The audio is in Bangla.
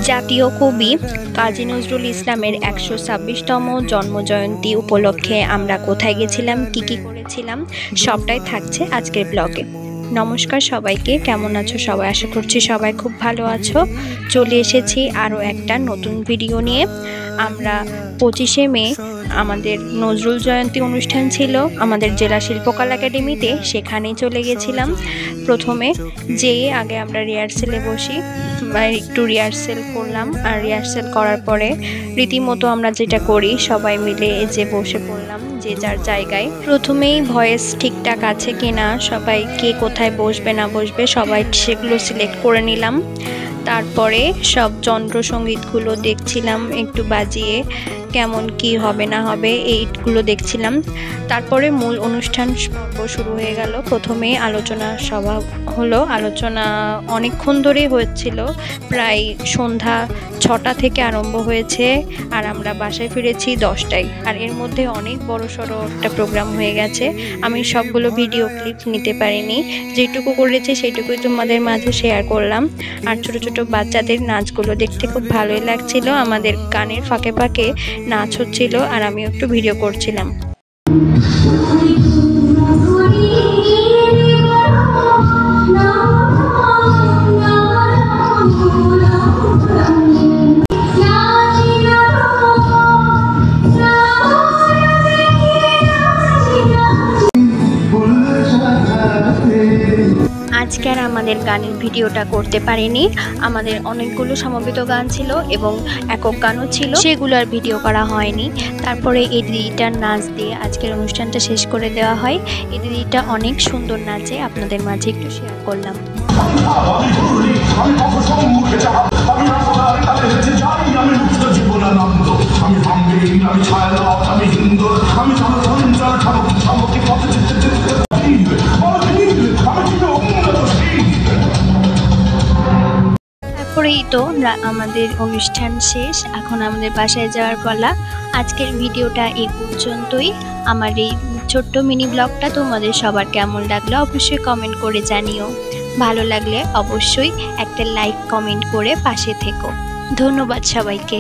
জাতীয় কবি কাজী নজরুল ইসলামের ১২৬তম জন্মজয়ন্তী উপলক্ষে আমরা কোথায় গেছিলাম, কি করেছিলাম সবটাই থাকছে আজকের ব্লগে। নমস্কার সবাইকে, কেমন আছো সবাই? আশা করছি সবাই খুব ভালো আছো। চলে এসেছি আরও একটা নতুন ভিডিও নিয়ে। আমরা ২৫শে মে আমাদের নজরুল জয়ন্তী অনুষ্ঠান ছিল আমাদের জেলা শিল্পকলা একাডেমিতে, সেখানেই চলে গেছিলাম। প্রথমে যেয়ে আগে আমরা রিহার্সেলে বসি বা একটু রিহার্সেল করলাম, আর রিহার্সেল করার পরে রীতিমতো আমরা যেটা করি সবাই মিলে যে বসে পড়লাম যে যার জায়গায়। প্রথমেই ভয়েস ঠিকঠাক আছে কিনা, সবাই কে কোথায় বসবে না বসবে সবাই সেগুলো সিলেক্ট করে নিলাম। তারপরে সব যন্ত্রসঙ্গীতগুলো দেখছিলাম একটু বাজিয়ে, কেমন কি হবে না হবে এইগুলো দেখছিলাম। তারপরে মূল অনুষ্ঠান পর্ব শুরু হয়ে গেল। প্রথমে আলোচনা সভা হলো। আলোচনা অনেকক্ষণ ধরেই হচ্ছিল, প্রায় সন্ধ্যা ৬টা থেকে আরম্ভ হয়েছে, আর আমরা বাসায় ফিরেছি 10টায়। আর এর মধ্যে অনেক বড় সড়ো একটা প্রোগ্রাম হয়ে গেছে। আমি সবগুলো ভিডিও ক্লিপ নিতে পারিনি, যেটুকু করেছি সেইটুকুই তোমাদের মাঝে শেয়ার করলাম। আর ছোট ছোট বাচ্চাদের নাচগুলো দেখতে খুব ভালোই লাগছিল। আমাদের গানের ফাঁকে ফাঁকে নাচ হচ্ছিল আর আমি একটু ভিডিও করছিলাম। আজকে আর আমাদের গানের ভিডিওটা করতে পারিনি। আমাদের অনেকগুলো সমবেত গান ছিল এবং একক গানও ছিল, সেগুলো আর ভিডিও করা হয়নি। তারপরে এই দিদিটার নাচ দিয়ে আজকের অনুষ্ঠানটা শেষ করে দেওয়া হয়। এই দিদিটা অনেক সুন্দর নাচে, আপনাদের মাঝে একটু শেয়ার করলাম। তারপরেই তো আমাদের অনুষ্ঠান শেষ, এখন আমাদের বাসায় যাওয়ার পালা। আজকের ভিডিওটা এই পর্যন্তই। আমার এই ছোট্ট মিনি ব্লগটা তোমাদের সবার কেমন লাগলো অবশ্যই কমেন্ট করে জানিও। ভালো লাগলে অবশ্যই একটা লাইক কমেন্ট করে পাশে থেকো। ধন্যবাদ সবাইকে।